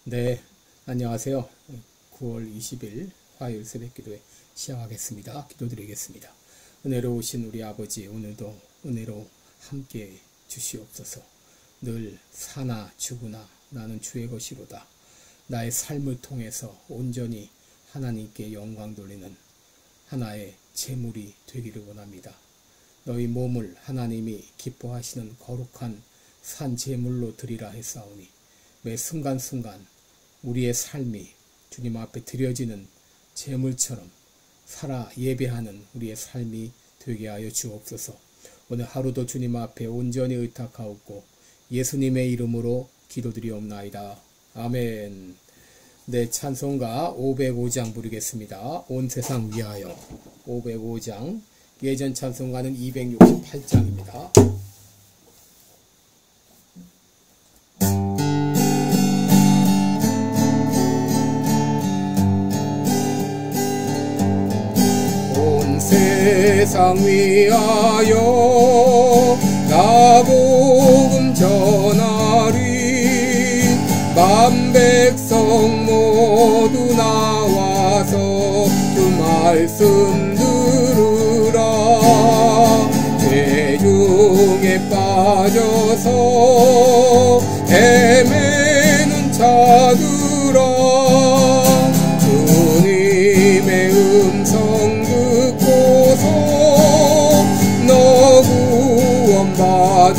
네, 안녕하세요. 9월 20일 화요일 새벽기도회 시작하겠습니다. 기도드리겠습니다. 은혜로우신 우리 아버지, 오늘도 은혜로 함께 주시옵소서. 늘 사나 죽으나 나는 주의 것이로다. 나의 삶을 통해서 온전히 하나님께 영광 돌리는 하나의 제물이 되기를 원합니다. 너희 몸을 하나님이 기뻐하시는 거룩한 산 제물로 드리라 했사오니 매 순간순간 우리의 삶이 주님 앞에 드려지는 제물처럼 살아 예배하는 우리의 삶이 되게 하여 주옵소서. 오늘 하루도 주님 앞에 온전히 의탁하옵고 예수님의 이름으로 기도드리옵나이다. 아멘. 네, 찬송가 505장 부르겠습니다. 온 세상 위하여. 505장. 예전 찬송가는 268장입니다. 세상 위하여 나 복음 전하리. 만 백성 모두 나와서 주 말씀 들으라. 죄 중에 빠져서 헤매는 자들아, 주님의 음성 너 구원받으라.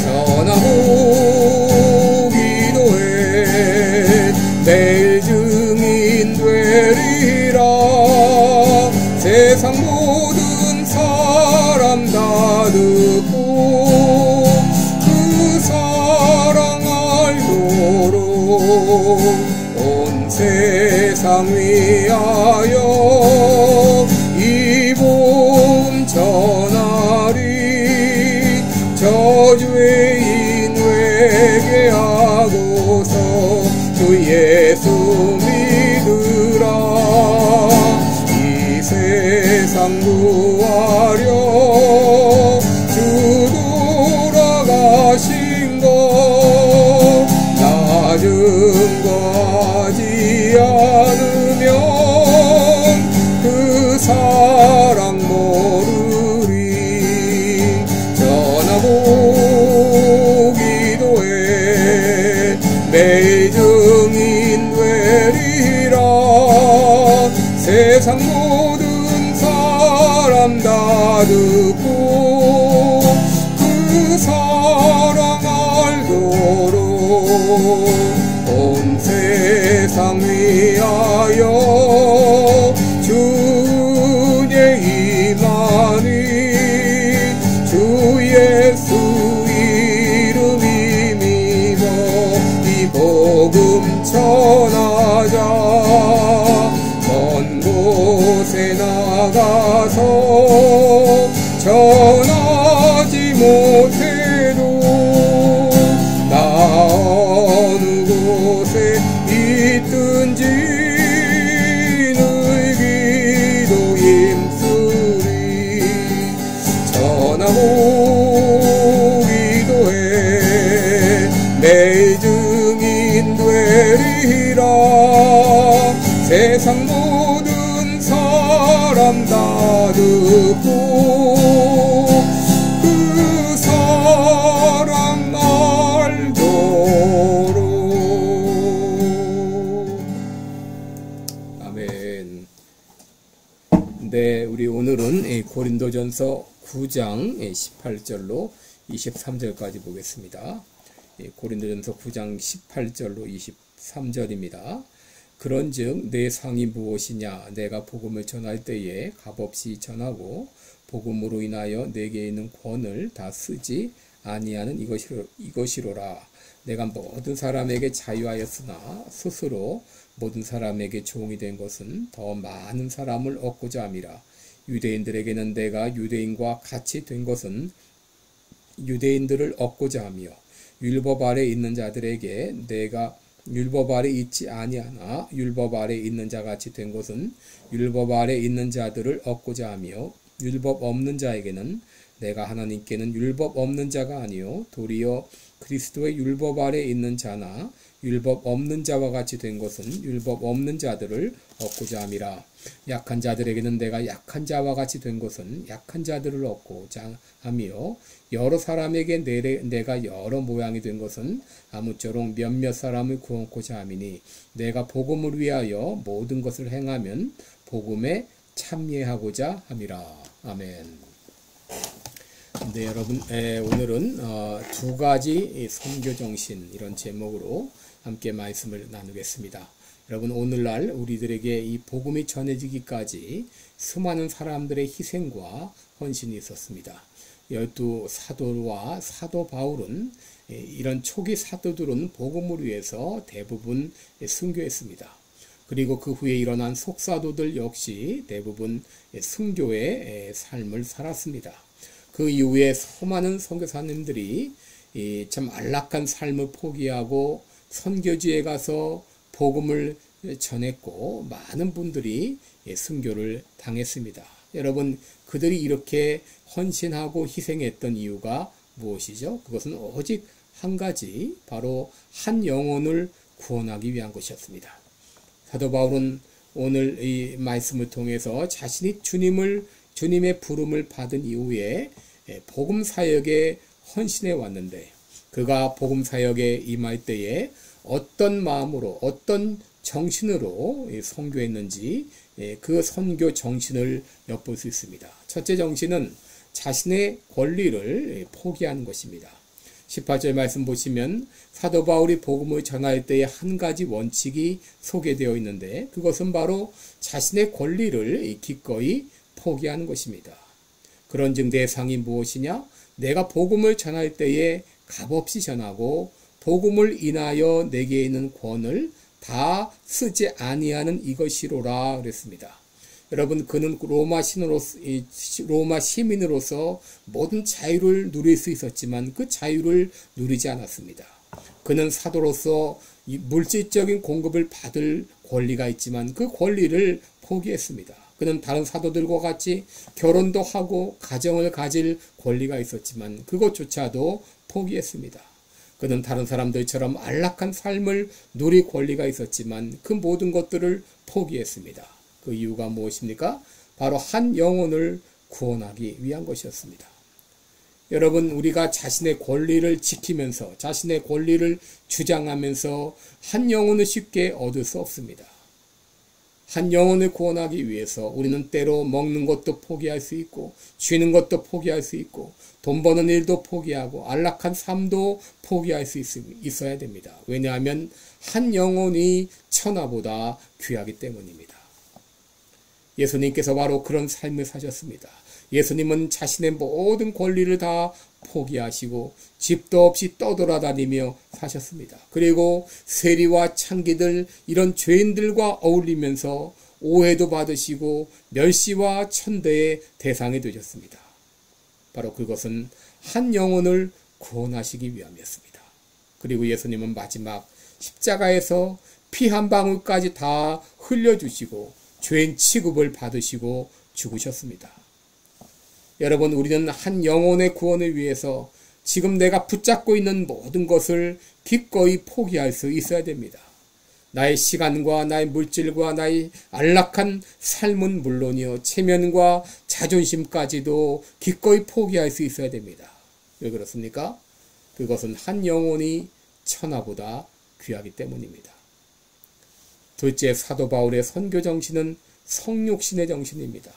전하고 기도해 매일 증인 되리라. 세상 모든 사람 다 듣고 그 사랑 알도록 온 세상 위하여 이 복음 전하리. 저주의 인 회개하고서 주 예수 믿으라. 이 세상 구하려 주 돌아가신 것 나 증거하지 않으면 그 사랑 모르리. 전하고 기도해 매일 증인 되리라. 세상 모든 사람 다 듣고 그 사랑 알도록 온 세상 위하여 주의 임하니. 주 예수 이름 힘입어 이 복음 전하자. 먼 곳에 나가서 전하지 못해도 나 어느 곳에 있든지 매일 증인 되리라. 세상 모든 사람 다 듣고 그 사랑 알도록. 아멘. 네, 우리 오늘은 고린도전서 9장 18절로 23절까지 보겠습니다. 고린도전서 9장 18절로 23절입니다. 그런즉 내 상이 무엇이냐? 내가 복음을 전할 때에 값없이 전하고 복음으로 인하여 내게 있는 권을 다 쓰지 아니하는 이것이로라. 내가 모든 사람에게 자유하였으나 스스로 모든 사람에게 종이 된 것은 더 많은 사람을 얻고자 함이라. 유대인들에게는 내가 유대인과 같이 된 것은 유대인들을 얻고자 하며 율법 아래 있는 자들에게 내가 율법 아래 있지 아니하나 율법 아래 있는 자같이 된 것은 율법 아래 있는 자들을 얻고자 하며 율법 없는 자에게는 내가 하나님께는 율법 없는 자가 아니요 도리어 그리스도의 율법 아래 있는 자나 율법 없는 자와 같이 된 것은 율법 없는 자들을 얻고자 함이라. 약한 자들에게는 내가 약한 자와 같이 된 것은 약한 자들을 얻고자 하며 여러 사람에게 내가 여러 모양이 된 것은 아무쪼록 몇몇 사람을 구원코자 함이니 내가 복음을 위하여 모든 것을 행하면 복음에 참여하고자 함이라. 아멘. 네, 여러분, 오늘은 두 가지 선교 정신 이런 제목으로 함께 말씀을 나누겠습니다. 여러분, 오늘날 우리들에게 이 복음이 전해지기까지 수많은 사람들의 희생과 헌신이 있었습니다. 12 사도와 사도 바울은 이런 초기 사도들은 복음을 위해서 대부분 순교했습니다. 그리고 그 후에 일어난 속사도들 역시 대부분 순교의 삶을 살았습니다. 그 이후에 수많은 선교사님들이 참 안락한 삶을 포기하고 선교지에 가서 복음을 전했고 많은 분들이 순교를 당했습니다. 여러분, 그들이 이렇게 헌신하고 희생했던 이유가 무엇이죠? 그것은 오직 한 가지, 바로 한 영혼을 구원하기 위한 것이었습니다. 사도 바울은 오늘 이 말씀을 통해서 자신이 주님의 부름을 받은 이후에 복음 사역에 헌신해 왔는데, 그가 복음 사역에 임할 때에 어떤 마음으로 어떤 정신으로 선교했는지 그 선교 정신을 엿볼 수 있습니다. 첫째 정신은 자신의 권리를 포기하는 것입니다. 18절 말씀 보시면 사도 바울이 복음을 전할 때에 한 가지 원칙이 소개되어 있는데, 그것은 바로 자신의 권리를 기꺼이 포기하는 것입니다. 그런즉 내 상이 무엇이냐? 내가 복음을 전할 때에 값없이 전하고 복음을 인하여 내게 있는 권을 다 쓰지 아니하는 이것이로라 그랬습니다. 여러분, 그는 로마 시민으로서 모든 자유를 누릴 수 있었지만 그 자유를 누리지 않았습니다. 그는 사도로서 물질적인 공급을 받을 권리가 있지만 그 권리를 포기했습니다. 그는 다른 사도들과 같이 결혼도 하고 가정을 가질 권리가 있었지만 그것조차도 포기했습니다. 그는 다른 사람들처럼 안락한 삶을 누릴 권리가 있었지만 그 모든 것들을 포기했습니다. 그 이유가 무엇입니까? 바로 한 영혼을 구원하기 위한 것이었습니다. 여러분, 우리가 자신의 권리를 지키면서 자신의 권리를 주장하면서 한 영혼을 쉽게 얻을 수 없습니다. 한 영혼을 구원하기 위해서 우리는 때로 먹는 것도 포기할 수 있고 쉬는 것도 포기할 수 있고 돈 버는 일도 포기하고 안락한 삶도 포기할 수 있어야 됩니다. 왜냐하면 한 영혼이 천하보다 귀하기 때문입니다. 예수님께서 바로 그런 삶을 사셨습니다. 예수님은 자신의 모든 권리를 다 포기하시고 집도 없이 떠돌아다니며 사셨습니다. 그리고 세리와 창기들, 이런 죄인들과 어울리면서 오해도 받으시고 멸시와 천대의 대상이 되셨습니다. 바로 그것은 한 영혼을 구원하시기 위함이었습니다. 그리고 예수님은 마지막 십자가에서 피 한 방울까지 다 흘려주시고 죄인 취급을 받으시고 죽으셨습니다. 여러분, 우리는 한 영혼의 구원을 위해서 지금 내가 붙잡고 있는 모든 것을 기꺼이 포기할 수 있어야 됩니다. 나의 시간과 나의 물질과 나의 안락한 삶은 물론이요, 체면과 자존심까지도 기꺼이 포기할 수 있어야 됩니다. 왜 그렇습니까? 그것은 한 영혼이 천하보다 귀하기 때문입니다. 둘째, 사도 바울의 선교 정신은 성육신의 정신입니다.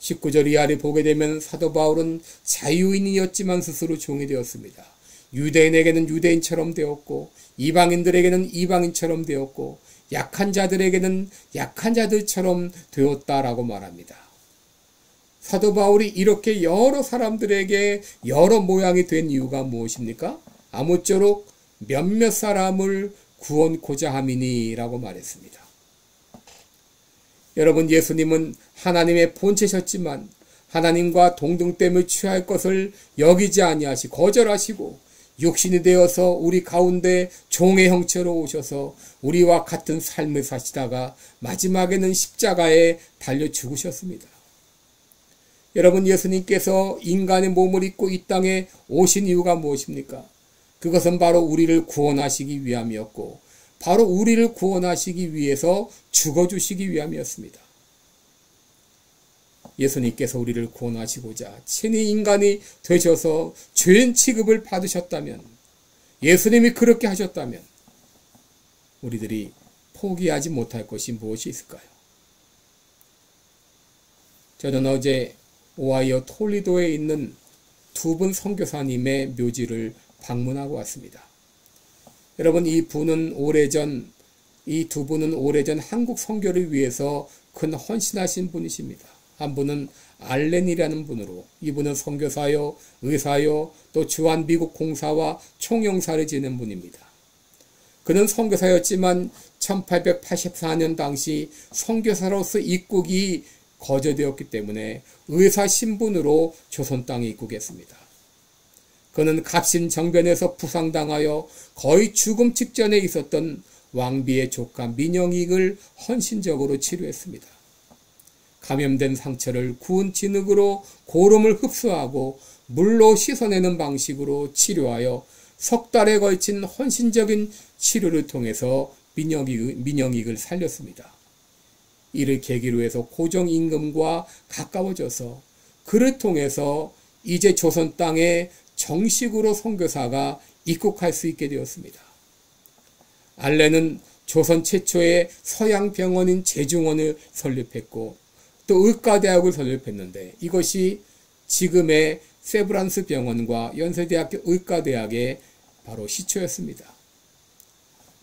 19절 이하를 보게 되면 사도 바울은 자유인이었지만 스스로 종이 되었습니다. 유대인에게는 유대인처럼 되었고 이방인들에게는 이방인처럼 되었고 약한 자들에게는 약한 자들처럼 되었다라고 말합니다. 사도 바울이 이렇게 여러 사람들에게 여러 모양이 된 이유가 무엇입니까? 아무쪼록 몇몇 사람을 구원코자 함이니라고 말했습니다. 여러분, 예수님은 하나님의 본체셨지만 하나님과 동등됨을 취할 것을 여기지 아니하시 거절하시고 육신이 되어서 우리 가운데 종의 형체로 오셔서 우리와 같은 삶을 사시다가 마지막에는 십자가에 달려 죽으셨습니다. 여러분, 예수님께서 인간의 몸을 입고 이 땅에 오신 이유가 무엇입니까? 그것은 바로 우리를 구원하시기 위함이었고, 바로 우리를 구원하시기 위해서 죽어주시기 위함이었습니다. 예수님께서 우리를 구원하시고자 친히 인간이 되셔서 죄인 취급을 받으셨다면, 예수님이 그렇게 하셨다면 우리들이 포기하지 못할 것이 무엇이 있을까요? 저는 어제 오하이오 톨리도에 있는 두 분 선교사님의 묘지를 방문하고 왔습니다. 여러분, 이 두 분은 오래전 한국 선교를 위해서 큰 헌신하신 분이십니다. 한 분은 알렌이라는 분으로, 이분은 선교사요, 의사요, 또 주한 미국 공사와 총영사를 지낸 분입니다. 그는 선교사였지만 1884년 당시 선교사로서 입국이 거절되었기 때문에 의사 신분으로 조선 땅에 입국했습니다. 그는 갑신정변에서 부상당하여 거의 죽음 직전에 있었던 왕비의 조카 민영익을 헌신적으로 치료했습니다. 감염된 상처를 구운 진흙으로 고름을 흡수하고 물로 씻어내는 방식으로 치료하여 석 달에 걸친 헌신적인 치료를 통해서 민영익을 살렸습니다. 이를 계기로 해서 고정임금과 가까워져서 그를 통해서 이제 조선 땅에 정식으로 선교사가 입국할 수 있게 되었습니다. 알렌은 조선 최초의 서양 병원인 제중원을 설립했고 또 의과대학을 설립했는데, 이것이 지금의 세브란스 병원과 연세대학교 의과대학의 바로 시초였습니다.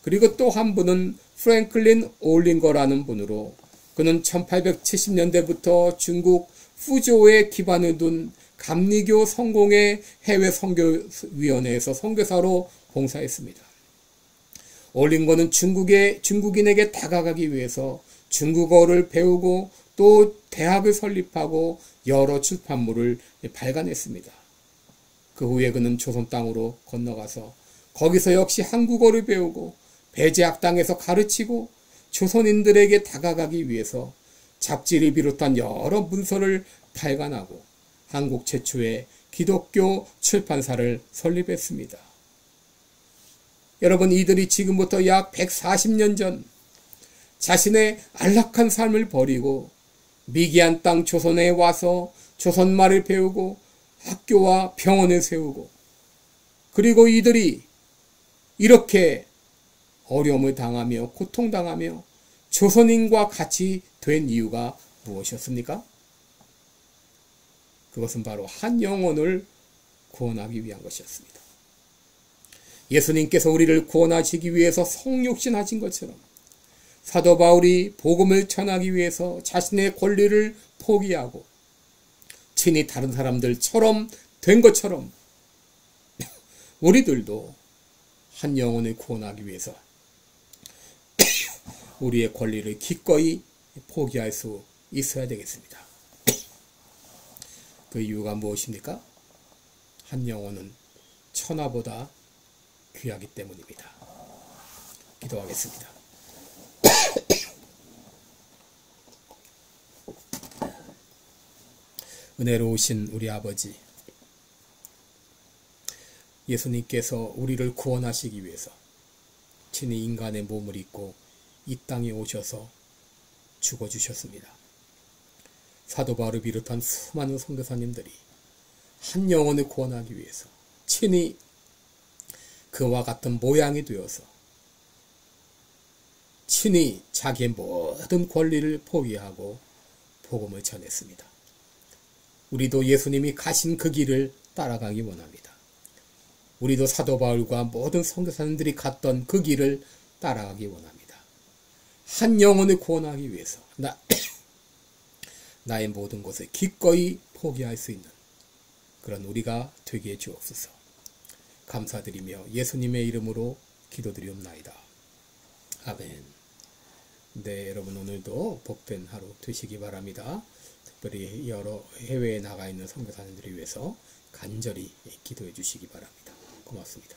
그리고 또 한 분은 프랭클린 올링거라는 분으로, 그는 1870년대부터 중국 후조에 기반을 둔 감리교 성공회 해외 선교위원회에서 선교사로 봉사했습니다. 올링거는 중국인에게 다가가기 위해서 중국어를 배우고 또 대학을 설립하고 여러 출판물을 발간했습니다. 그 후에 그는 조선 땅으로 건너가서 거기서 역시 한국어를 배우고 배제학당에서 가르치고 조선인들에게 다가가기 위해서 잡지를 비롯한 여러 문서를 발간하고 한국 최초의 기독교 출판사를 설립했습니다. 여러분, 이들이 지금부터 약 140년 전 자신의 안락한 삶을 버리고 미기한 땅 조선에 와서 조선말을 배우고 학교와 병원을 세우고, 그리고 이들이 이렇게 어려움을 당하며 고통당하며 조선인과 같이 된 이유가 무엇이었습니까? 그것은 바로 한 영혼을 구원하기 위한 것이었습니다. 예수님께서 우리를 구원하시기 위해서 성육신하신 것처럼 사도 바울이 복음을 전하기 위해서 자신의 권리를 포기하고 친히 다른 사람들처럼 된 것처럼 우리들도 한 영혼을 구원하기 위해서 우리의 권리를 기꺼이 포기할 수 있어야 되겠습니다. 그 이유가 무엇입니까? 한 영혼은 천하보다 귀하기 때문입니다. 기도하겠습니다. 은혜로우신 우리 아버지, 예수님께서 우리를 구원하시기 위해서 친히 인간의 몸을 입고 이 땅에 오셔서 죽어주셨습니다. 사도 바울을 비롯한 수많은 선교사님들이 한 영혼을 구원하기 위해서 친히 그와 같은 모양이 되어서 친히 자기의 모든 권리를 포기하고 복음을 전했습니다. 우리도 예수님이 가신 그 길을 따라가기 원합니다. 우리도 사도 바울과 모든 선교사님들이 갔던 그 길을 따라가기 원합니다. 한 영혼을 구원하기 위해서 나의 모든 것을 기꺼이 포기할 수 있는 그런 우리가 되게 해 주옵소서. 감사드리며 예수님의 이름으로 기도드리옵나이다. 아멘. 네, 여러분, 오늘도 복된 하루 되시기 바랍니다. 특별히 여러 해외에 나가 있는 선교사님들을 위해서 간절히 기도해 주시기 바랍니다. 고맙습니다.